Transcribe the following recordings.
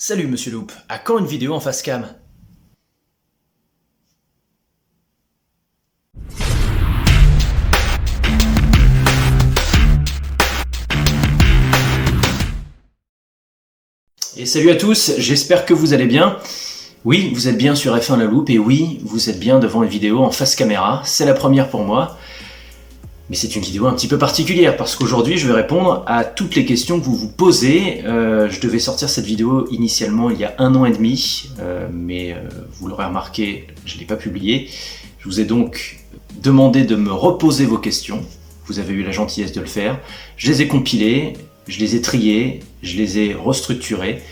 Salut Monsieur Loup, à quand une vidéo en face cam? Et salut à tous, j'espère que vous allez bien. Oui, vous êtes bien sur F1 La Loupe, et oui, vous êtes bien devant une vidéo en face caméra, c'est la première pour moi. Mais c'est une vidéo un petit peu particulière, parce qu'aujourd'hui je vais répondre à toutes les questions que vous vous posez. Je devais sortir cette vidéo initialement il y a 1 an et demi, mais vous l'aurez remarqué, je ne l'ai pas publiée. Je vous ai donc demandé de me reposer vos questions. Vous avez eu la gentillesse de le faire. Je les ai compilées, je les ai triées, je les ai restructurées,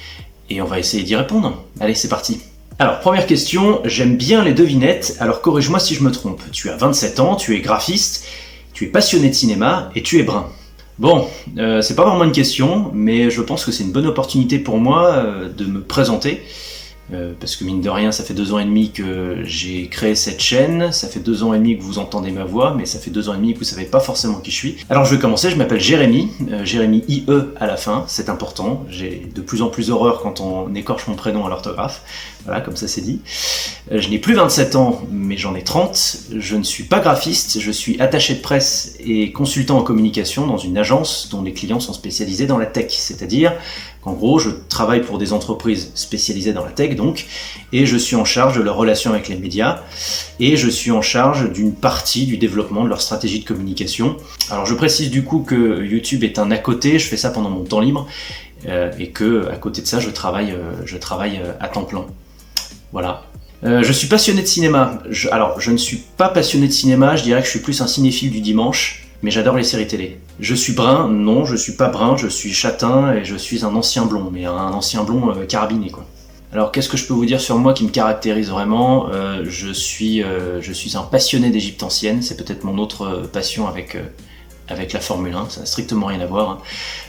et on va essayer d'y répondre. Allez, c'est parti. Alors, première question, j'aime bien les devinettes, alors corrige-moi si je me trompe. Tu as 27 ans, tu es graphiste, tu es passionné de cinéma et tu es brun. Bon, c'est pas vraiment une question, mais je pense que c'est une bonne opportunité pour moi de me présenter. Parce que mine de rien, ça fait 2 ans et demi que j'ai créé cette chaîne, ça fait 2 ans et demi que vous entendez ma voix, mais ça fait 2 ans et demi que vous savez pas forcément qui je suis. Alors je vais commencer, je m'appelle Jérémy, Jérémy IE à la fin, c'est important, j'ai de plus en plus horreur quand on écorche mon prénom à l'orthographe, voilà, comme ça c'est dit. Je n'ai plus 27 ans, mais j'en ai 30, je ne suis pas graphiste, je suis attaché de presse et consultant en communication dans une agence dont les clients sont spécialisés dans la tech, c'est-à-dire en gros, je travaille pour des entreprises spécialisées dans la tech, donc, et je suis en charge de leur relation avec les médias, et je suis en charge d'une partie du développement de leur stratégie de communication. Alors, je précise du coup que YouTube est un à côté, je fais ça pendant mon temps libre, et que à côté de ça, je travaille à temps plein. Voilà. Je suis passionné de cinéma. Alors, je ne suis pas passionné de cinéma, je dirais que je suis plus un cinéphile du dimanche. Mais j'adore les séries télé. Je suis brun? Non, je suis pas brun, je suis châtain et je suis un ancien blond, mais un ancien blond carabiné quoi. Alors qu'est-ce que je peux vous dire sur moi qui me caractérise vraiment? Je suis un passionné d'Égypte ancienne, c'est peut-être mon autre passion avec la Formule 1, ça n'a strictement rien à voir. Hein.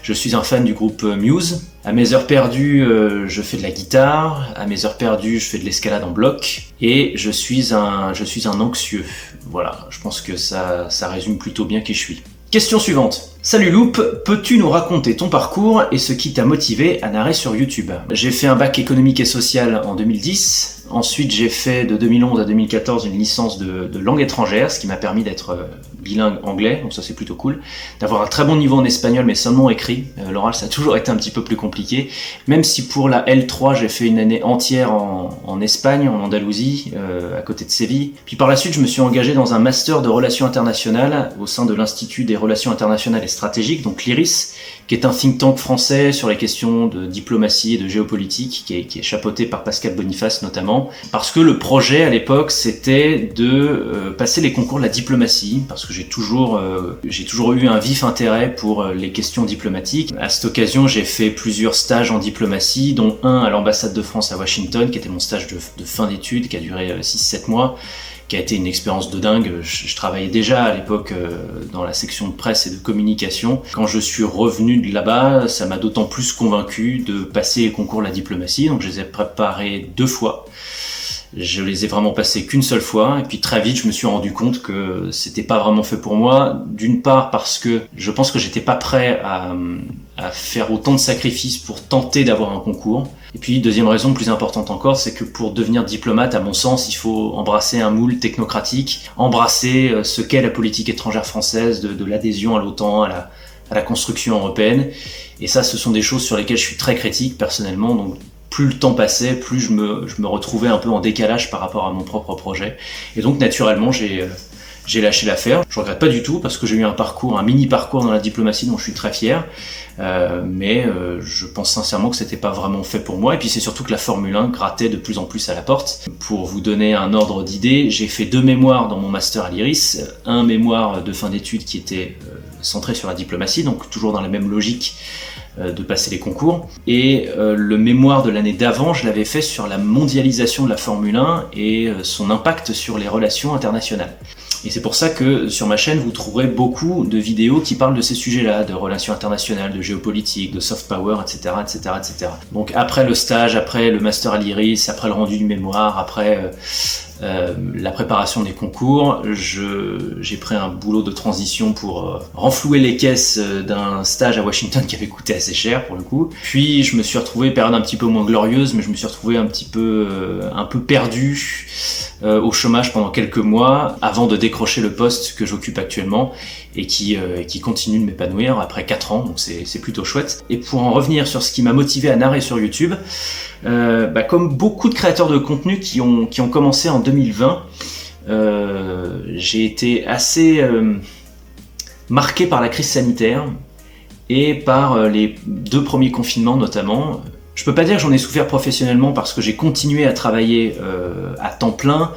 Je suis un fan du groupe Muse. À mes heures perdues, je fais de la guitare. À mes heures perdues, je fais de l'escalade en bloc. Et je suis un anxieux. Voilà, je pense que ça résume plutôt bien qui je suis. Question suivante. Salut Loup, peux-tu nous raconter ton parcours et ce qui t'a motivé à narrer sur YouTube? J'ai fait un bac économique et social en 2010. Ensuite, j'ai fait de 2011 à 2014 une licence de langue étrangère, ce qui m'a permis d'être bilingue anglais, donc ça c'est plutôt cool. D'avoir un très bon niveau en espagnol, mais seulement écrit. L'oral, ça a toujours été un petit peu plus compliqué. Même si pour la L3, j'ai fait une année entière en Espagne, en Andalousie, à côté de Séville. Puis par la suite, je me suis engagé dans un master de relations internationales au sein de l'Institut des relations internationales et stratégiques, donc l'IRIS, qui est un think tank français sur les questions de diplomatie et de géopolitique, qui est chapeauté par Pascal Boniface notamment, parce que le projet à l'époque c'était de passer les concours de la diplomatie, parce que j'ai toujours eu un vif intérêt pour les questions diplomatiques. À cette occasion, j'ai fait plusieurs stages en diplomatie, dont un à l'ambassade de France à Washington, qui était mon stage de fin d'études, qui a duré 6-7 mois, qui a été une expérience de dingue. Je travaillais déjà à l'époque dans la section de presse et de communication. Quand je suis revenu de là-bas, ça m'a d'autant plus convaincu de passer les concours de la diplomatie. Donc je les ai préparés 2 fois. Je les ai vraiment passés qu'une seule fois, et puis très vite je me suis rendu compte que c'était pas vraiment fait pour moi. D'une part parce que je pense que j'étais pas prêt à faire autant de sacrifices pour tenter d'avoir un concours. Et puis deuxième raison plus importante encore, c'est que pour devenir diplomate, à mon sens, il faut embrasser un moule technocratique, embrasser ce qu'est la politique étrangère française, de l'adhésion à l'OTAN, à la construction européenne. Et ça, ce sont des choses sur lesquelles je suis très critique personnellement, donc plus le temps passait, plus je me retrouvais un peu en décalage par rapport à mon propre projet. Et donc naturellement, j'ai lâché l'affaire. Je regrette pas du tout parce que j'ai eu un mini parcours dans la diplomatie dont je suis très fier. Mais je pense sincèrement que c'était pas vraiment fait pour moi. Et puis c'est surtout que la Formule 1 grattait de plus en plus à la porte. Pour vous donner un ordre d'idée, j'ai fait 2 mémoires dans mon master à l'IRIS. Un mémoire de fin d'études qui était centré sur la diplomatie, donc toujours dans la même logique de passer les concours. Et le mémoire de l'année d'avant, je l'avais fait sur la mondialisation de la Formule 1 et son impact sur les relations internationales. Et c'est pour ça que sur ma chaîne, vous trouverez beaucoup de vidéos qui parlent de ces sujets-là, de relations internationales, de géopolitique, de soft power, etc., etc., etc. Donc après le stage, après le master à l'IRIS, après le rendu du mémoire, après la préparation des concours, j'ai pris un boulot de transition pour renflouer les caisses d'un stage à Washington qui avait coûté assez cher pour le coup. Puis je me suis retrouvé, période un petit peu moins glorieuse, mais je me suis retrouvé un peu perdu au chômage pendant quelques mois avant de décrocher le poste que j'occupe actuellement et qui continue de m'épanouir après 4 ans, donc c'est plutôt chouette. Et pour en revenir sur ce qui m'a motivé à narrer sur YouTube, comme beaucoup de créateurs de contenu qui ont commencé en 2020, j'ai été assez marqué par la crise sanitaire et par les 2 premiers confinements notamment. Je peux pas dire que j'en ai souffert professionnellement parce que j'ai continué à travailler à temps plein,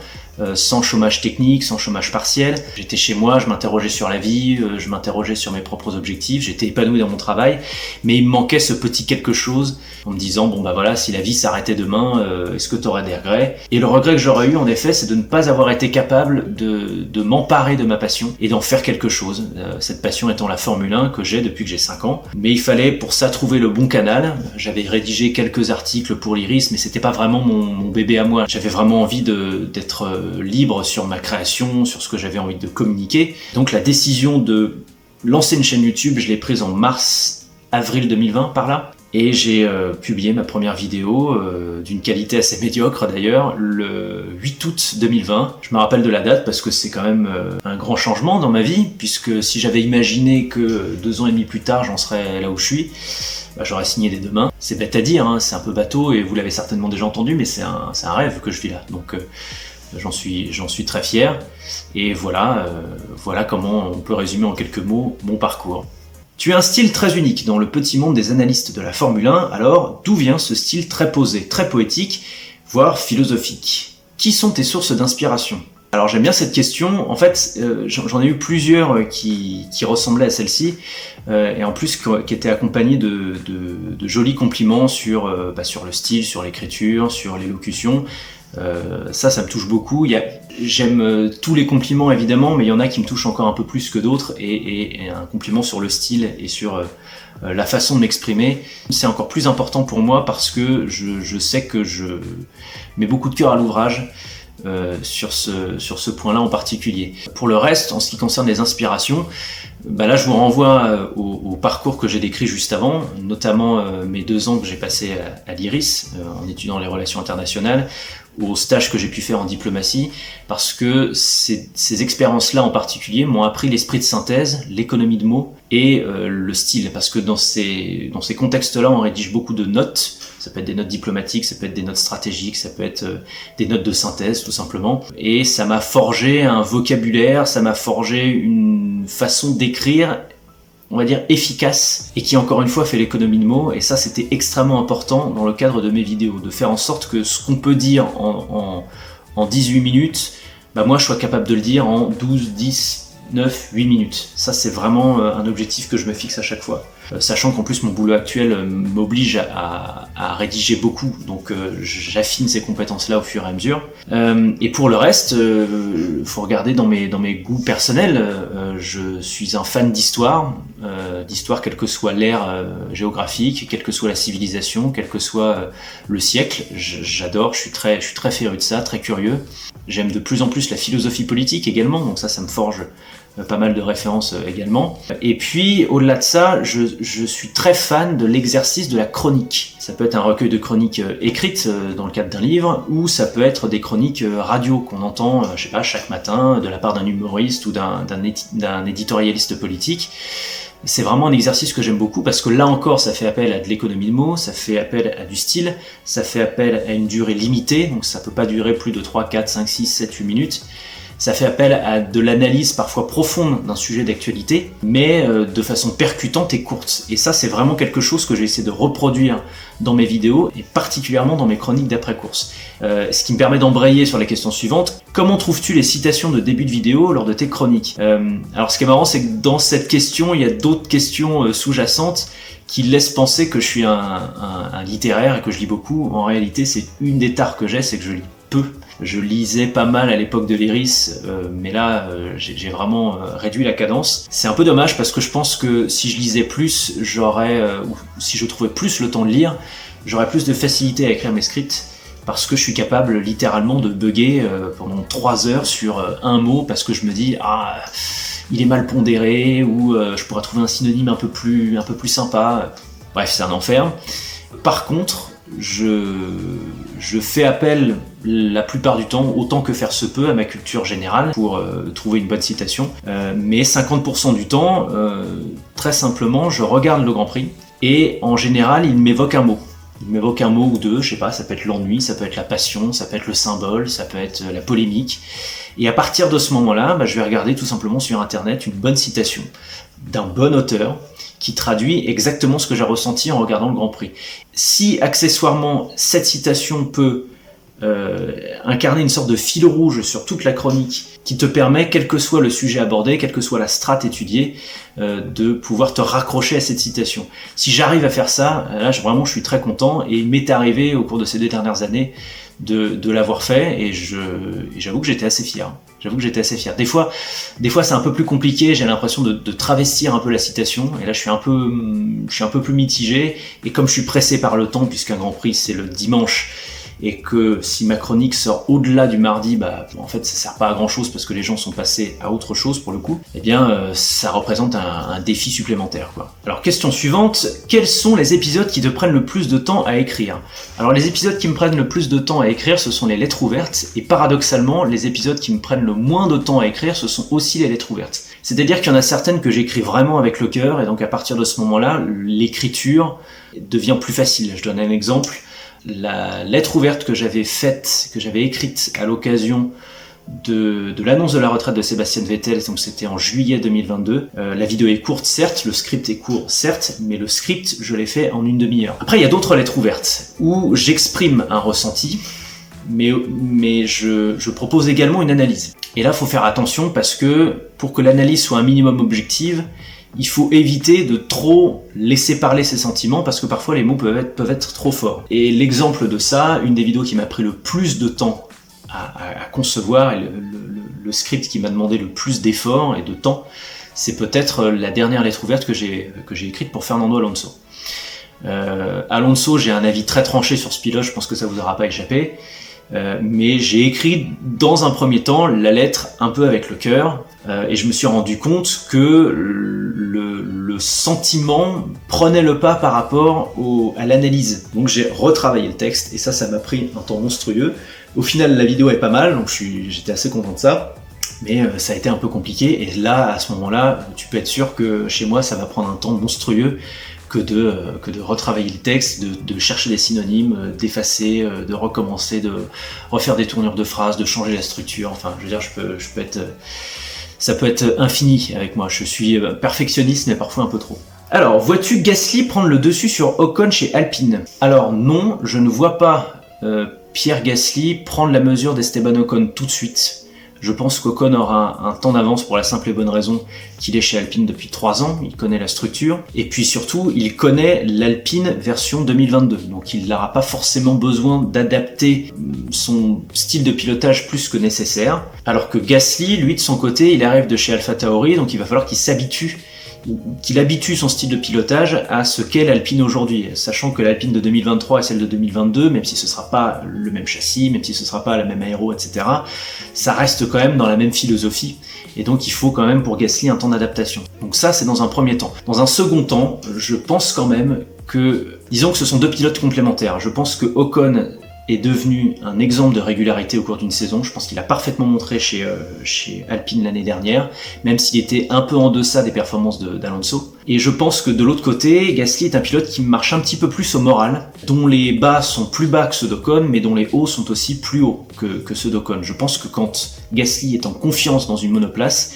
sans chômage technique, sans chômage partiel. J'étais chez moi, je m'interrogeais sur la vie, je m'interrogeais sur mes propres objectifs, j'étais épanoui dans mon travail, mais il me manquait ce petit quelque chose en me disant bon bah voilà, si la vie s'arrêtait demain, est-ce que tu aurais des regrets? Et le regret que j'aurais eu en effet, c'est de ne pas avoir été capable de m'emparer de ma passion et d'en faire quelque chose. Cette passion étant la Formule 1 que j'ai depuis que j'ai 5 ans. Mais il fallait pour ça trouver le bon canal. J'avais rédigé quelques articles pour l'Iris, mais c'était pas vraiment mon bébé à moi. J'avais vraiment envie d'être libre sur ma création, sur ce que j'avais envie de communiquer. Donc la décision de lancer une chaîne YouTube, je l'ai prise en mars-avril 2020 par là. Et j'ai publié ma première vidéo, d'une qualité assez médiocre d'ailleurs, le 8 août 2020. Je me rappelle de la date parce que c'est quand même un grand changement dans ma vie, puisque si j'avais imaginé que 2 ans et demi plus tard j'en serais là où je suis, j'aurais signé dès demain. C'est bête à dire, hein, c'est un peu bateau et vous l'avez certainement déjà entendu, mais c'est un rêve que je vis là. Donc j'en suis très fier. Et voilà comment on peut résumer en quelques mots mon parcours. Tu as un style très unique dans le petit monde des analystes de la Formule 1, alors d'où vient ce style très posé, très poétique, voire philosophique? Qui sont tes sources d'inspiration? Alors j'aime bien cette question, en fait j'en ai eu plusieurs qui ressemblaient à celle-ci, et en plus qui étaient accompagnés de jolis compliments sur le style, sur l'écriture, sur l'élocution. Ça me touche beaucoup. J'aime tous les compliments évidemment, mais il y en a qui me touchent encore un peu plus que d'autres, et un compliment sur le style et sur la façon de m'exprimer, c'est encore plus important pour moi parce que je sais que je mets beaucoup de cœur à l'ouvrage sur ce point-là en particulier. Pour le reste, en ce qui concerne les inspirations, là je vous renvoie au parcours que j'ai décrit juste avant, notamment mes 2 ans que j'ai passé à l'Iris en étudiant les relations internationales, au stage que j'ai pu faire en diplomatie, parce que ces expériences-là en particulier m'ont appris l'esprit de synthèse, l'économie de mots et le style, parce que dans ces contextes-là on rédige beaucoup de notes. Ça peut être des notes diplomatiques, ça peut être des notes stratégiques, ça peut être des notes de synthèse tout simplement. Et ça m'a forgé un vocabulaire, ça m'a forgé une façon d'écrire, on va dire efficace, et qui encore une fois fait l'économie de mots. Et ça c'était extrêmement important dans le cadre de mes vidéos, de faire en sorte que ce qu'on peut dire en 18 minutes, moi je sois capable de le dire en 12, 10, 9, 8 minutes. Ça c'est vraiment un objectif que je me fixe à chaque fois. Sachant qu'en plus mon boulot actuel m'oblige à rédiger beaucoup, donc j'affine ces compétences-là au fur et à mesure. Et pour le reste, faut regarder dans mes goûts personnels. Je suis un fan d'histoire, quelle que soit l'ère géographique, quelle que soit la civilisation, quel que soit le siècle. J'adore, je suis très féru de ça, très curieux. J'aime de plus en plus la philosophie politique également, donc ça me forge pas mal de références également. Et puis au-delà de ça, je suis très fan de l'exercice de la chronique. Ça peut être un recueil de chroniques écrites dans le cadre d'un livre, ou ça peut être des chroniques radio qu'on entend, chaque matin de la part d'un humoriste ou d'un éditorialiste politique. C'est vraiment un exercice que j'aime beaucoup parce que là encore ça fait appel à de l'économie de mots, ça fait appel à du style, ça fait appel à une durée limitée, donc ça peut pas durer plus de 3, 4, 5, 6, 7, 8 minutes. Ça fait appel à de l'analyse parfois profonde d'un sujet d'actualité, mais de façon percutante et courte. Et ça, c'est vraiment quelque chose que j'ai essayé de reproduire dans mes vidéos, et particulièrement dans mes chroniques d'après-course. Ce qui me permet d'embrayer sur la question suivante. Comment trouves-tu les citations de début de vidéo lors de tes chroniques? Alors ce qui est marrant, c'est que dans cette question, il y a d'autres questions sous-jacentes qui laissent penser que je suis un littéraire et que je lis beaucoup. En réalité, c'est une des tares que j'ai, c'est que je lis peu. Je lisais pas mal à l'époque de l'Iris, mais là j'ai vraiment réduit la cadence. C'est un peu dommage parce que je pense que si je lisais plus, ou si je trouvais plus le temps de lire, j'aurais plus de facilité à écrire mes scripts, parce que je suis capable littéralement de bugger pendant 3 heures sur un mot parce que je me dis il est mal pondéré ou je pourrais trouver un synonyme un peu plus sympa. Bref, c'est un enfer. Par contre, je fais appel la plupart du temps, autant que faire se peut, à ma culture générale pour trouver une bonne citation. Mais 50% du temps, très simplement, je regarde le Grand Prix et en général, il m'évoque un mot. Il m'évoque un mot ou deux, je sais pas, ça peut être l'ennui, ça peut être la passion, ça peut être le symbole, ça peut être la polémique. Et à partir de ce moment-là, je vais regarder tout simplement sur internet une bonne citation d'un bon auteur qui traduit exactement ce que j'ai ressenti en regardant le Grand Prix. Si accessoirement cette citation peut incarner une sorte de fil rouge sur toute la chronique qui te permet, quel que soit le sujet abordé, quelle que soit la strate étudiée, de pouvoir te raccrocher à cette citation. Si j'arrive à faire ça, là vraiment je suis très content et il m'est arrivé au cours de ces 2 dernières années de l'avoir fait et j'avoue que j'étais assez fier. Des fois c'est un peu plus compliqué, j'ai l'impression de travestir un peu la citation et là je suis un peu plus mitigé et comme je suis pressé par le temps puisqu'un Grand Prix c'est le dimanche et que si ma chronique sort au-delà du mardi, en fait ça sert pas à grand chose parce que les gens sont passés à autre chose pour le coup, eh bien ça représente un défi supplémentaire quoi. Alors question suivante, quels sont les épisodes qui te prennent le plus de temps à écrire? Alors les épisodes qui me prennent le plus de temps à écrire ce sont les lettres ouvertes et paradoxalement les épisodes qui me prennent le moins de temps à écrire ce sont aussi les lettres ouvertes. C'est-à-dire qu'il y en a certaines que j'écris vraiment avec le cœur et donc à partir de ce moment-là l'écriture devient plus facile. Je donne un exemple. La lettre ouverte que j'avais écrite à l'occasion de l'annonce de la retraite de Sébastien Vettel, donc c'était en juillet 2022. La vidéo est courte, certes, le script est court, certes, mais le script, je l'ai fait en une demi-heure. Après, il y a d'autres lettres ouvertes où j'exprime un ressenti, mais je propose également une analyse. Et là, il faut faire attention parce que pour que l'analyse soit un minimum objective, il faut éviter de trop laisser parler ses sentiments parce que parfois les mots peuvent être trop forts. Et l'exemple de ça, une des vidéos qui m'a pris le plus de temps à concevoir et le script qui m'a demandé le plus d'efforts et de temps, c'est peut-être la dernière lettre ouverte que j'ai écrite pour Fernando Alonso. Alonso, j'ai un avis très tranché sur ce pilote, je pense que ça vous aura pas échappé. Mais j'ai écrit dans un premier temps la lettre un peu avec le cœur et je me suis rendu compte que le sentiment prenait le pas par rapport à l'analyse. Donc j'ai retravaillé le texte et ça m'a pris un temps monstrueux. Au final la vidéo est pas mal, donc j'étais assez content de ça. Mais ça a été un peu compliqué et là, à ce moment-là, tu peux être sûr que chez moi ça va prendre un temps monstrueux que de retravailler le texte, de chercher des synonymes, d'effacer, de recommencer, de refaire des tournures de phrases, de changer la structure. Enfin, je veux dire, ça peut être infini avec moi. Je suis perfectionniste, mais parfois un peu trop. Alors, vois-tu Gasly prendre le dessus sur Ocon chez Alpine? Alors non, je ne vois pas Pierre Gasly prendre la mesure d'Esteban Ocon tout de suite. Je pense qu'Ocon aura un temps d'avance pour la simple et bonne raison qu'il est chez Alpine depuis 3 ans, il connaît la structure, et puis surtout, il connaît l'Alpine version 2022, donc il n'aura pas forcément besoin d'adapter son style de pilotage plus que nécessaire, alors que Gasly, lui de son côté, il arrive de chez AlphaTauri, donc il va falloir qu'il habitue son style de pilotage à ce qu'est l'Alpine aujourd'hui, sachant que l'Alpine de 2023 et celle de 2022, même si ce sera pas le même châssis, même si ce sera pas la même aéro, etc., ça reste quand même dans la même philosophie, et donc il faut quand même pour Gasly un temps d'adaptation. Donc ça, c'est dans un premier temps. Dans un second temps, je pense quand même que, disons que ce sont 2 pilotes complémentaires, je pense que Ocon est devenu un exemple de régularité au cours d'une saison. Je pense qu'il a parfaitement montré chez Alpine l'année dernière, même s'il était un peu en deçà des performances d'Alonso. Et je pense que de l'autre côté, Gasly est un pilote qui marche un petit peu plus au moral, dont les bas sont plus bas que ceux d'Ocon, mais dont les hauts sont aussi plus hauts que ceux d'Ocon. Je pense que quand Gasly est en confiance dans une monoplace,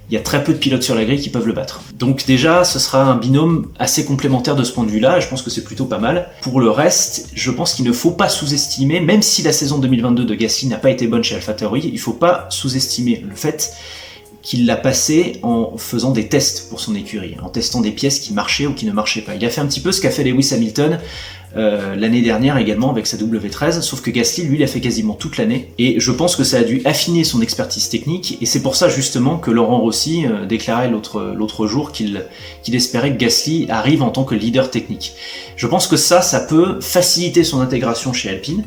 il y a très peu de pilotes sur la grille qui peuvent le battre. Donc déjà, ce sera un binôme assez complémentaire de ce point de vue-là, et je pense que c'est plutôt pas mal. Pour le reste, je pense qu'il ne faut pas sous-estimer, même si la saison 2022 de Gasly n'a pas été bonne chez AlphaTauri, il ne faut pas sous-estimer le fait qu'il l'a passé en faisant des tests pour son écurie, en testant des pièces qui marchaient ou qui ne marchaient pas. Il a fait un petit peu ce qu'a fait Lewis Hamilton l'année dernière également avec sa W13, sauf que Gasly, lui, l'a fait quasiment toute l'année, et je pense que ça a dû affiner son expertise technique, et c'est pour ça justement que Laurent Rossi déclarait l'autre jour qu'il espérait que Gasly arrive en tant que leader technique. Je pense que ça peut faciliter son intégration chez Alpine,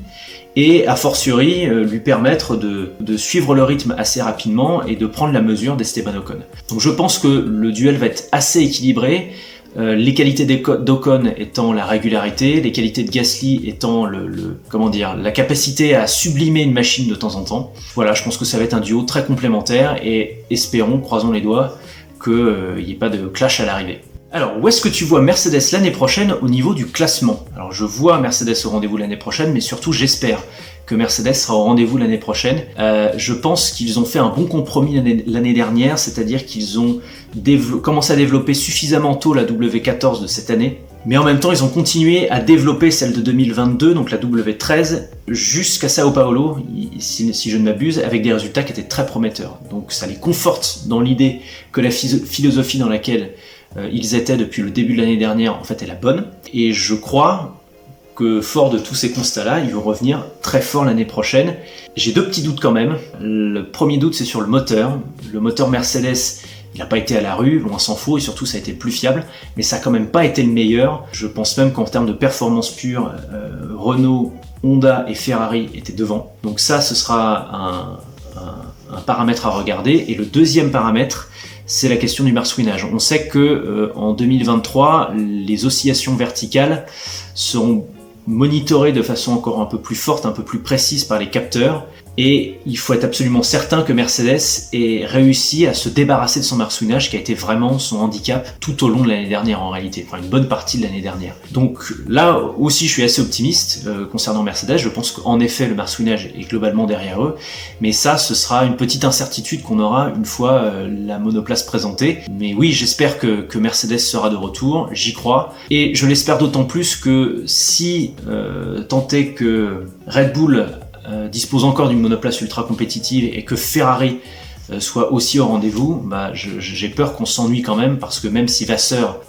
et a fortiori lui permettre de suivre le rythme assez rapidement et de prendre la mesure d'Esteban Ocon. Donc je pense que le duel va être assez équilibré, les qualités d'Ocon étant la régularité, les qualités de Gasly étant la capacité à sublimer une machine de temps en temps. Voilà, je pense que ça va être un duo très complémentaire et espérons, croisons les doigts, qu'il n'y ait pas de clash à l'arrivée. Alors, où est-ce que tu vois Mercedes l'année prochaine au niveau du classement? Alors, je vois Mercedes au rendez-vous l'année prochaine, mais surtout, j'espère que Mercedes sera au rendez-vous l'année prochaine. Je pense qu'ils ont fait un bon compromis l'année dernière, c'est-à-dire qu'ils ont commencé à développer suffisamment tôt la W14 de cette année, mais en même temps, ils ont continué à développer celle de 2022, donc la W13, jusqu'à Sao Paulo, si je ne m'abuse, avec des résultats qui étaient très prometteurs. Donc, ça les conforte dans l'idée que la philosophie dans laquelle ils étaient depuis le début de l'année dernière, en fait, est la bonne. Et je crois que fort de tous ces constats-là, ils vont revenir très fort l'année prochaine. J'ai deux petits doutes quand même. Le premier doute, c'est sur le moteur. Le moteur Mercedes, il n'a pas été à la rue, loin s'en faut, et surtout ça a été plus fiable, mais ça n'a quand même pas été le meilleur. Je pense même qu'en termes de performance pure, Renault, Honda et Ferrari étaient devant. Donc ça, ce sera un paramètre à regarder. Et le deuxième paramètre, c'est la question du marsouinage. On sait que en 2023, les oscillations verticales seront monitorées de façon encore un peu plus forte, un peu plus précise par les capteurs, et il faut être absolument certain que Mercedes ait réussi à se débarrasser de son marsouinage qui a été vraiment son handicap tout au long de l'année dernière en réalité, enfin une bonne partie de l'année dernière. Donc là aussi je suis assez optimiste concernant Mercedes, je pense qu'en effet le marsouinage est globalement derrière eux, mais ça ce sera une petite incertitude qu'on aura une fois la monoplace présentée. Mais oui, j'espère que Mercedes sera de retour, j'y crois, et je l'espère d'autant plus que si tant est que Red Bull dispose encore d'une monoplace ultra compétitive et que Ferrari soit aussi au rendez-vous, j'ai peur qu'on s'ennuie quand même, parce que même si Vasseur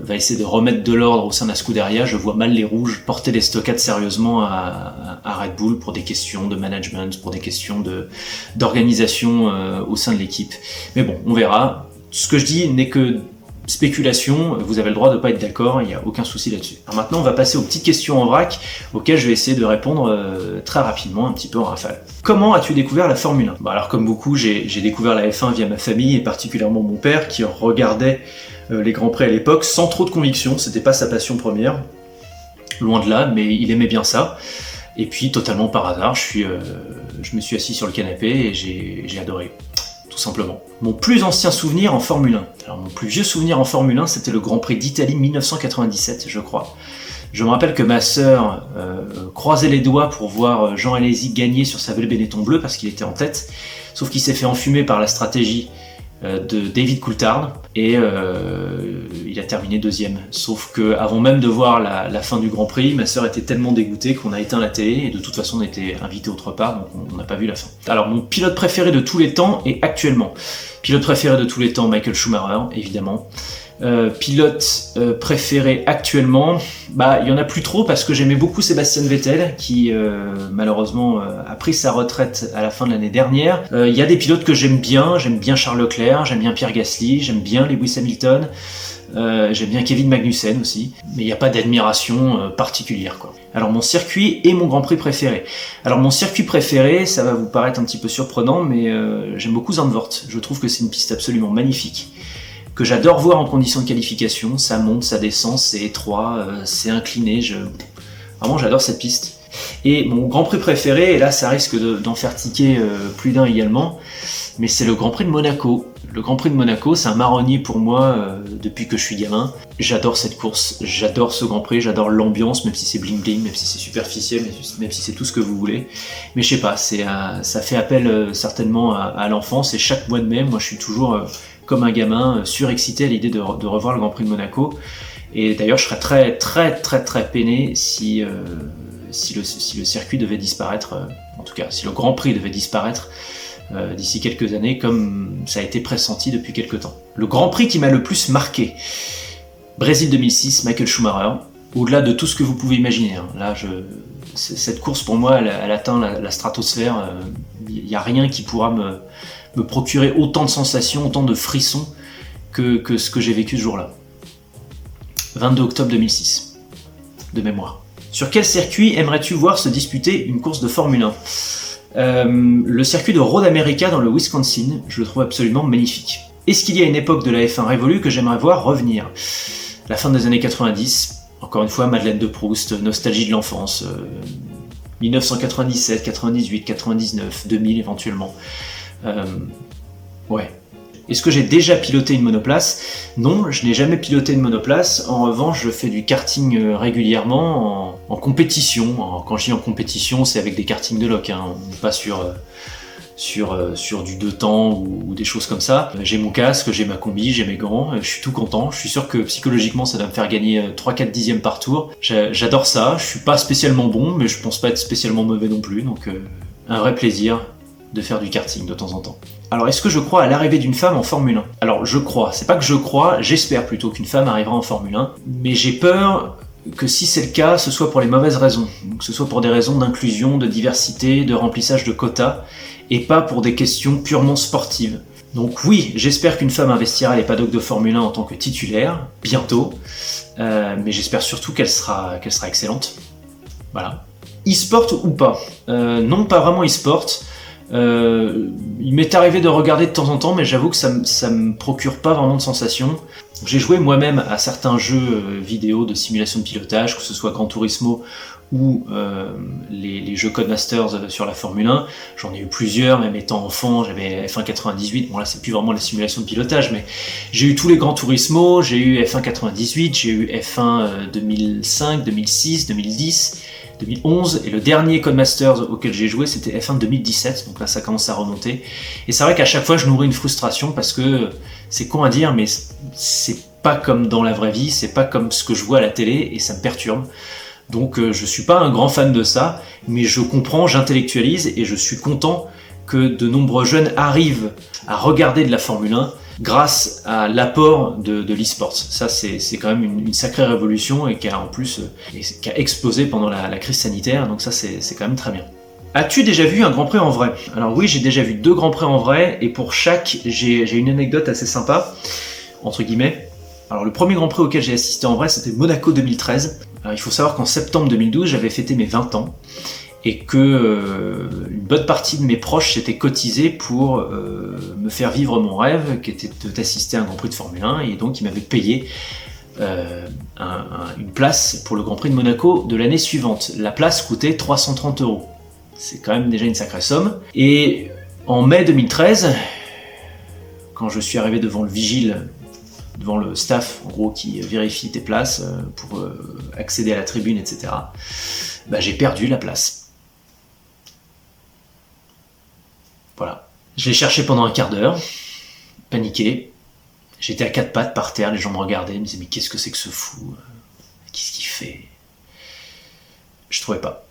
va essayer de remettre de l'ordre au sein de la Scuderia, je vois mal les rouges porter les stockades sérieusement à Red Bull pour des questions de management, pour des questions d'organisation au sein de l'équipe. Mais bon, on verra. Ce que je dis n'est que spéculation, vous avez le droit de ne pas être d'accord, il n'y a aucun souci là-dessus. Alors maintenant, on va passer aux petites questions en vrac, auxquelles je vais essayer de répondre très rapidement, un petit peu en rafale. Comment as-tu découvert la Formule 1 ? Alors comme beaucoup, j'ai découvert la F1 via ma famille, et particulièrement mon père, qui regardait les Grands Prix à l'époque, sans trop de conviction, c'était pas sa passion première, loin de là, mais il aimait bien ça. Et puis, totalement par hasard, je me suis assis sur le canapé et j'ai adoré. Tout simplement. Mon plus ancien souvenir en Formule 1. Alors mon plus vieux souvenir en Formule 1, c'était le Grand Prix d'Italie 1997, je crois. Je me rappelle que ma sœur croisait les doigts pour voir Jean Alesi gagner sur sa belle Benetton bleue parce qu'il était en tête, sauf qu'il s'est fait enfumer par la stratégie de David Coulthard et il a terminé deuxième. Sauf que avant même de voir la fin du Grand Prix, ma sœur était tellement dégoûtée qu'on a éteint la télé et de toute façon on était invité autre part, donc on n'a pas vu la fin. Alors mon pilote préféré de tous les temps et actuellement. Pilote préféré de tous les temps, Michael Schumacher, évidemment. Pilote préféré actuellement, il y en a plus trop parce que j'aimais beaucoup Sébastien Vettel qui malheureusement a pris sa retraite à la fin de l'année dernière. Il y a des pilotes que j'aime bien Charles Leclerc, j'aime bien Pierre Gasly, j'aime bien Lewis Hamilton, j'aime bien Kevin Magnussen aussi, mais il n'y a pas d'admiration particulière quoi. Alors mon circuit et mon Grand Prix préféré. Alors mon circuit préféré, ça va vous paraître un petit peu surprenant, mais j'aime beaucoup Zandvoort. Je trouve que c'est une piste absolument magnifique, que j'adore voir en conditions de qualification. Ça monte, ça descend, c'est étroit, c'est incliné, vraiment j'adore cette piste. Et mon Grand Prix préféré, et là ça risque d'en faire tiquer plus d'un également, mais c'est le Grand Prix de Monaco. Le Grand Prix de Monaco, c'est un marronnier pour moi depuis que je suis gamin. J'adore cette course, j'adore ce Grand Prix, j'adore l'ambiance, même si c'est bling bling, même si c'est superficiel, même si c'est tout ce que vous voulez. Mais je sais pas, ça fait appel certainement à l'enfance, et chaque mois de mai, moi je suis toujours comme un gamin surexcité à l'idée de revoir le Grand Prix de Monaco. Et d'ailleurs, je serais très très très très peiné si le circuit devait disparaître, en tout cas si le Grand Prix devait disparaître d'ici quelques années, comme ça a été pressenti depuis quelques temps. Le Grand Prix qui m'a le plus marqué, Brésil 2006, Michael Schumacher. au-delà de tout ce que vous pouvez imaginer. Hein. Là, cette course, pour moi, elle atteint la stratosphère. Il n'y a rien qui pourra me procurer autant de sensations, autant de frissons que ce que j'ai vécu ce jour-là. 22 octobre 2006, de mémoire. Sur quel circuit aimerais-tu voir se disputer une course de Formule 1 ? Le circuit de Road America dans le Wisconsin, je le trouve absolument magnifique. Est-ce qu'il y a une époque de la F1 révolue que j'aimerais voir revenir ? La fin des années 90, encore une fois, Madeleine de Proust, nostalgie de l'enfance, 1997, 98, 99, 2000 éventuellement. Ouais. Est-ce que j'ai déjà piloté une monoplace ? Non, je n'ai jamais piloté une monoplace. En revanche, je fais du karting régulièrement en compétition. Quand je dis en compétition, c'est avec des kartings de loc. Hein. On n'est pas sur du 2 temps ou des choses comme ça. J'ai mon casque, j'ai ma combi, j'ai mes gants, je suis tout content. Je suis sûr que psychologiquement, ça va me faire gagner 3-4 dixièmes par tour. J'adore ça. Je suis pas spécialement bon, mais je pense pas être spécialement mauvais non plus. Donc, un vrai plaisir de faire du karting de temps en temps. Alors, est-ce que je crois à l'arrivée d'une femme en Formule 1 ? Alors, je crois. C'est pas que je crois, j'espère plutôt qu'une femme arrivera en Formule 1. Mais j'ai peur que si c'est le cas, ce soit pour les mauvaises raisons. Que ce soit pour des raisons d'inclusion, de diversité, de remplissage de quotas, et pas pour des questions purement sportives. Donc oui, j'espère qu'une femme investira les paddocks de Formule 1 en tant que titulaire, bientôt. Mais j'espère surtout qu'elle sera excellente. Voilà. E-sport ou pas ? Non, pas vraiment e-sport. Il m'est arrivé de regarder de temps en temps, mais j'avoue que ça me procure pas vraiment de sensations. J'ai joué moi-même à certains jeux vidéo de simulation de pilotage, que ce soit Gran Turismo ou les jeux Codemasters sur la Formule 1. J'en ai eu plusieurs, même étant enfant, j'avais F1 98, bon là c'est plus vraiment la simulation de pilotage, mais j'ai eu tous les Gran Turismo, j'ai eu F1 98, j'ai eu F1 2005, 2006, 2010, 2011, et le dernier Codemasters auquel j'ai joué c'était F1 2017, donc là ça commence à remonter. Et c'est vrai qu'à chaque fois je nourris une frustration parce que c'est con à dire, mais c'est pas comme dans la vraie vie, c'est pas comme ce que je vois à la télé et ça me perturbe. Donc je suis pas un grand fan de ça, mais je comprends, j'intellectualise et je suis content que de nombreux jeunes arrivent à regarder de la Formule 1 grâce à l'apport de l'e-sport. Ça c'est quand même une sacrée révolution et qui a en plus qui a explosé pendant la crise sanitaire, donc ça c'est quand même très bien. As-tu déjà vu un Grand Prix en vrai ? Alors oui, j'ai déjà vu 2 Grands Prix en vrai et pour chaque j'ai une anecdote assez sympa, entre guillemets. Alors le premier Grand Prix auquel j'ai assisté en vrai c'était Monaco 2013. Alors, il faut savoir qu'en septembre 2012 j'avais fêté mes 20 ans et que une bonne partie de mes proches s'étaient cotisés pour me faire vivre mon rêve qui était d'assister à un Grand Prix de Formule 1 et donc ils m'avaient payé une place pour le Grand Prix de Monaco de l'année suivante. La place coûtait 330 €. C'est quand même déjà une sacrée somme. Et en mai 2013, quand je suis arrivé devant le vigile, devant le staff en gros qui vérifie tes places pour accéder à la tribune, etc., bah, j'ai perdu la place. Voilà. Je l'ai cherché pendant un quart d'heure, paniqué. J'étais à 4 pattes par terre, les gens me regardaient, me disaient mais qu'est-ce que c'est que ce fou ? Qu'est-ce qu'il fait ? Je trouvais pas.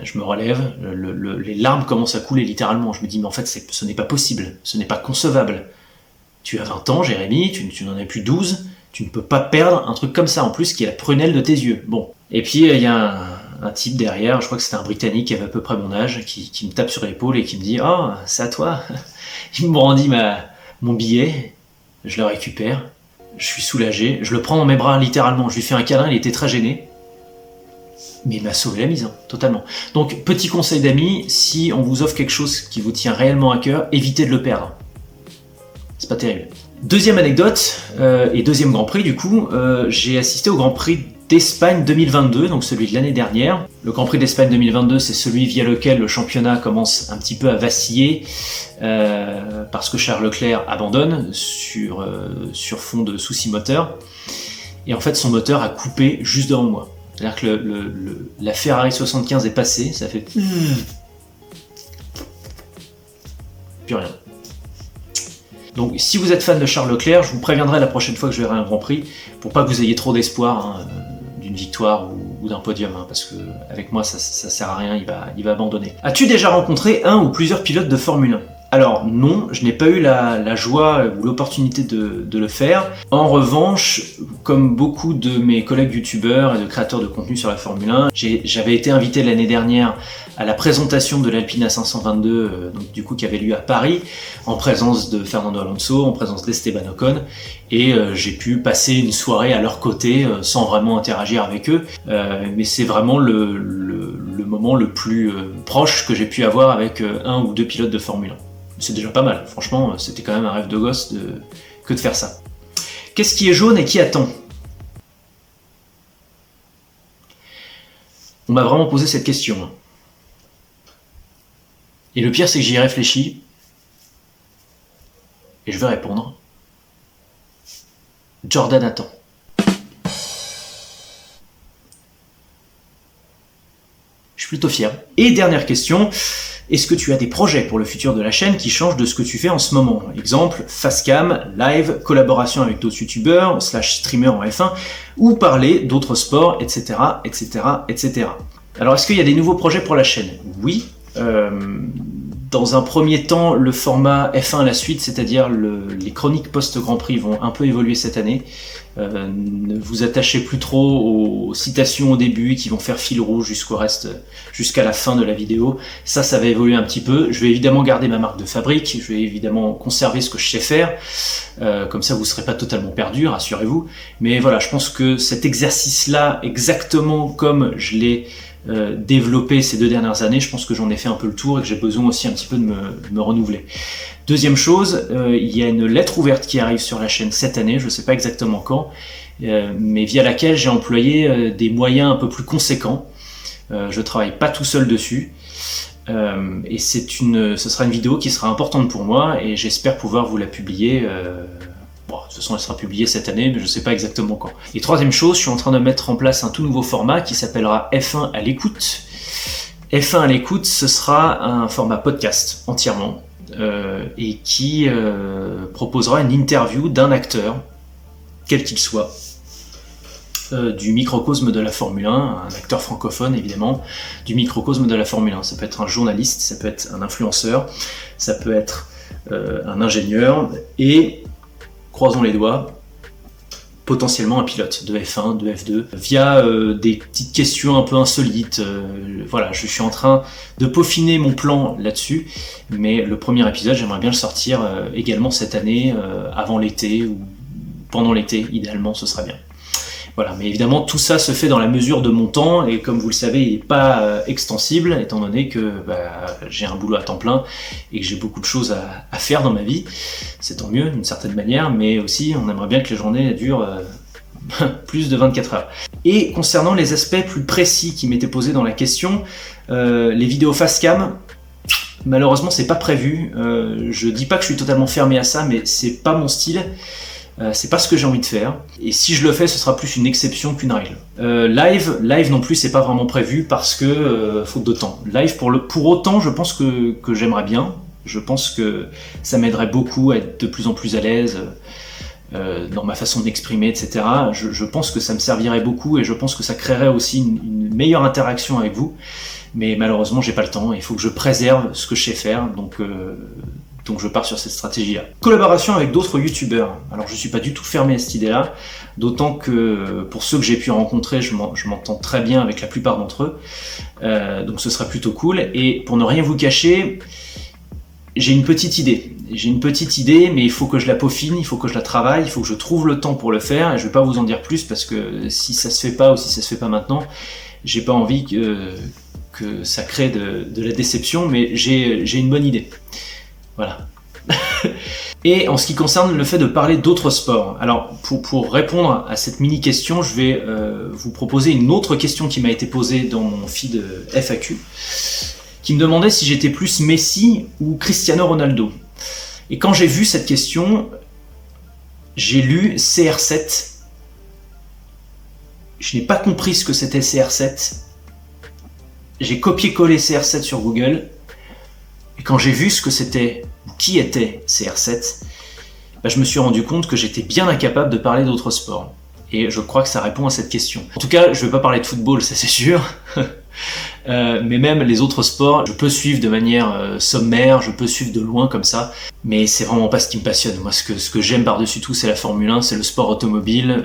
Je me relève, les larmes commencent à couler littéralement. Je me dis mais en fait ce n'est pas possible, ce n'est pas concevable. Tu as 20 ans, Jérémy, tu n'en as plus 12, tu ne peux pas perdre un truc comme ça, en plus qui est la prunelle de tes yeux. Bon. Et puis il y a un type derrière, je crois que c'était un Britannique qui avait à peu près mon âge, qui me tape sur l'épaule et qui me dit « Oh, c'est à toi !» Il me brandit mon billet, je le récupère, je suis soulagé, je le prends dans mes bras littéralement, je lui fais un câlin, il était très gêné. Mais il m'a sauvé la mise, hein, totalement. Donc, petit conseil d'amis, si on vous offre quelque chose qui vous tient réellement à cœur, évitez de le perdre. C'est pas terrible. Deuxième anecdote, et deuxième Grand Prix du coup, j'ai assisté au Grand Prix d'Espagne 2022, donc celui de l'année dernière. Le Grand Prix d'Espagne 2022, c'est celui via lequel le championnat commence un petit peu à vaciller, parce que Charles Leclerc abandonne sur fond de soucis moteurs. Et en fait, son moteur a coupé juste devant moi. C'est-à-dire que la Ferrari 75 est passée, ça fait... Plus rien. Donc si vous êtes fan de Charles Leclerc, je vous préviendrai la prochaine fois que je verrai un Grand Prix, pour pas que vous ayez trop d'espoir d'une victoire ou d'un podium, parce que avec moi ça sert à rien, il va abandonner. As-tu déjà rencontré un ou plusieurs pilotes de Formule 1 ? Alors non, je n'ai pas eu la joie ou l'opportunité de le faire. En revanche, comme beaucoup de mes collègues youtubeurs et de créateurs de contenu sur la Formule 1, j'avais été invité l'année dernière à la présentation de l'Alpine A522, donc du coup qui avait lieu à Paris, en présence de Fernando Alonso, en présence d'Esteban Ocon, et j'ai pu passer une soirée à leur côté sans vraiment interagir avec eux, mais c'est vraiment le moment le plus proche que j'ai pu avoir avec un ou deux pilotes de Formule 1. C'est déjà pas mal, franchement, c'était quand même un rêve de gosse que de faire ça. Qu'est-ce qui est jaune et qui attend? On m'a vraiment posé cette question. Et le pire, c'est que j'y ai réfléchi. Et je vais répondre. Jordan attend. Je suis plutôt fier. Et dernière question. Est-ce que tu as des projets pour le futur de la chaîne qui changent de ce que tu fais en ce moment? Exemple, facecam, live, collaboration avec d'autres youtubeurs, / streamers en F1, ou parler d'autres sports, etc., etc., etc. Alors, est-ce qu'il y a des nouveaux projets pour la chaîne? Oui. Dans un premier temps, le format F1 à la suite, c'est-à-dire les chroniques post-Grand Prix vont un peu évoluer cette année. Ne vous attachez plus trop aux citations au début qui vont faire fil rouge jusqu'à la fin de la vidéo. Ça va évoluer un petit peu. Je vais évidemment garder ma marque de fabrique, je vais évidemment conserver ce que je sais faire. Comme ça, vous ne serez pas totalement perdu, rassurez-vous. Mais voilà, je pense que cet exercice-là, exactement comme je l'ai développé ces 2 dernières années, je pense que j'en ai fait un peu le tour et que j'ai besoin aussi un petit peu de me renouveler. Deuxième chose, il y a une lettre ouverte qui arrive sur la chaîne cette année, je ne sais pas exactement quand, mais via laquelle j'ai employé des moyens un peu plus conséquents. Je ne travaille pas tout seul dessus. Et ce sera une vidéo qui sera importante pour moi et j'espère pouvoir vous la publier. Bon, de toute façon, elle sera publiée cette année, mais je ne sais pas exactement quand. Et troisième chose, je suis en train de mettre en place un tout nouveau format qui s'appellera F1 à l'écoute. F1 à l'écoute, ce sera un format podcast entièrement et qui proposera une interview d'un acteur, quel qu'il soit, du microcosme de la Formule 1, un acteur francophone évidemment, du microcosme de la Formule 1. Ça peut être un journaliste, ça peut être un influenceur, ça peut être un ingénieur et, croisons les doigts, potentiellement un pilote de F1, de F2, via des petites questions un peu insolites. Voilà, je suis en train de peaufiner mon plan là-dessus, mais le premier épisode, j'aimerais bien le sortir également cette année, avant l'été ou pendant l'été, idéalement, ce serait bien. Voilà, mais évidemment, tout ça se fait dans la mesure de mon temps, et comme vous le savez, il n'est pas extensible, étant donné que j'ai un boulot à temps plein, et que j'ai beaucoup de choses à faire dans ma vie. C'est tant mieux, d'une certaine manière, mais aussi, on aimerait bien que les journées durent plus de 24 heures. Et concernant les aspects plus précis qui m'étaient posés dans la question, les vidéos facecam, malheureusement, c'est pas prévu. Je dis pas que je suis totalement fermé à ça, mais c'est pas mon style. C'est pas ce que j'ai envie de faire, et si je le fais, ce sera plus une exception qu'une règle. Live non plus, c'est pas vraiment prévu parce que faute de temps. Live pour autant, je pense que j'aimerais bien. Je pense que ça m'aiderait beaucoup à être de plus en plus à l'aise dans ma façon d'exprimer, etc. Je pense que ça me servirait beaucoup et je pense que ça créerait aussi une meilleure interaction avec vous. Mais malheureusement, j'ai pas le temps. Il faut que je préserve ce que je sais faire, donc je pars sur cette stratégie-là. Collaboration avec d'autres youtubeurs. Alors je suis pas du tout fermé à cette idée-là, d'autant que pour ceux que j'ai pu rencontrer, je m'entends très bien avec la plupart d'entre eux. Donc ce serait plutôt cool. Et pour ne rien vous cacher, j'ai une petite idée. Mais il faut que je la peaufine, il faut que je la travaille, il faut que je trouve le temps pour le faire. Et je vais pas vous en dire plus parce que si ça se fait pas ou si ça se fait pas maintenant, j'ai pas envie que ça crée de la déception, mais j'ai une bonne idée. Voilà. Et en ce qui concerne le fait de parler d'autres sports, alors pour répondre à cette mini-question, je vais vous proposer une autre question qui m'a été posée dans mon feed FAQ, qui me demandait si j'étais plus Messi ou Cristiano Ronaldo. Et quand j'ai vu cette question, j'ai lu CR7. Je n'ai pas compris ce que c'était CR7. J'ai copié-collé CR7 sur Google. Et quand j'ai vu ce que c'était, ou qui était CR7, je me suis rendu compte que j'étais bien incapable de parler d'autres sports. Et je crois que ça répond à cette question. En tout cas, je ne vais pas parler de football, ça c'est sûr. Mais même les autres sports, je peux suivre de manière sommaire, je peux suivre de loin comme ça, mais c'est vraiment pas ce qui me passionne. Moi, ce que j'aime par-dessus tout, c'est la Formule 1, c'est le sport automobile.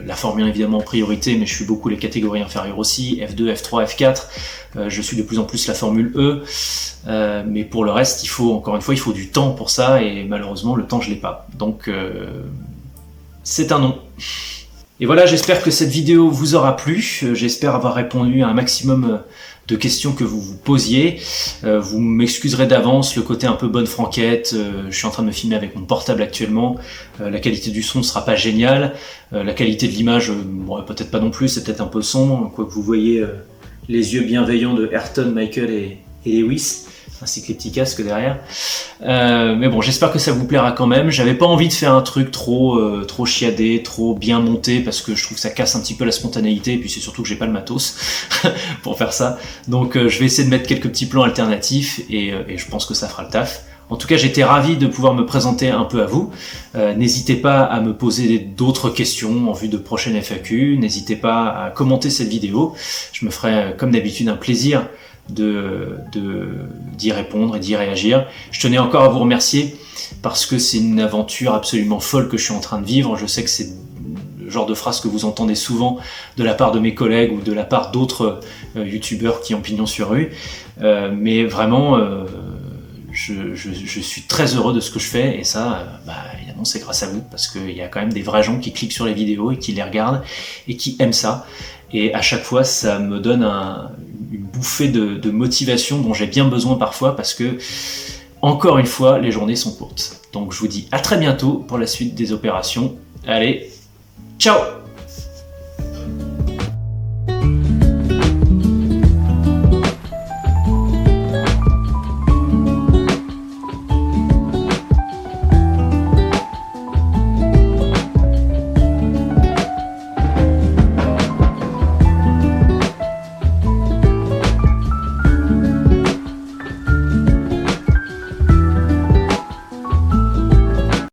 La Formule 1 évidemment en priorité, mais je suis beaucoup les catégories inférieures aussi, F2, F3, F4. Je suis de plus en plus la Formule E. Mais pour le reste, encore une fois, il faut du temps pour ça, et malheureusement, le temps, je l'ai pas. Donc, c'est un non. Et voilà, j'espère que cette vidéo vous aura plu. J'espère avoir répondu à un maximum de questions que vous vous posiez. Vous m'excuserez d'avance le côté un peu bonne franquette. Je suis en train de me filmer avec mon portable actuellement. La qualité du son ne sera pas géniale. La qualité de l'image, bon, peut-être pas non plus, c'est peut-être un peu sombre. Quoique vous voyez les yeux bienveillants de Ayrton, Michael et Lewis, ainsi que les petits casques derrière. Mais bon, j'espère que ça vous plaira quand même. J'avais pas envie de faire un truc trop chiadé, trop bien monté, parce que je trouve que ça casse un petit peu la spontanéité, et puis c'est surtout que j'ai pas le matos pour faire ça. Donc je vais essayer de mettre quelques petits plans alternatifs, et je pense que ça fera le taf. En tout cas, j'étais ravi de pouvoir me présenter un peu à vous. N'hésitez pas à me poser d'autres questions en vue de prochaines FAQ. N'hésitez pas à commenter cette vidéo. Je me ferai, comme d'habitude, un plaisir d'y répondre et d'y réagir. Je tenais encore à vous remercier parce que c'est une aventure absolument folle que je suis en train de vivre. Je sais que c'est le genre de phrase que vous entendez souvent de la part de mes collègues ou de la part d'autres youtubeurs qui ont pignon sur rue. Mais vraiment, je suis très heureux de ce que je fais, et ça, évidemment, c'est grâce à vous, parce qu'il y a quand même des vrais gens qui cliquent sur les vidéos et qui les regardent et qui aiment ça. Et à chaque fois, ça me donne une bouffée de motivation dont j'ai bien besoin parfois, parce que, encore une fois, les journées sont courtes. Donc je vous dis à très bientôt pour la suite des opérations. Allez, ciao!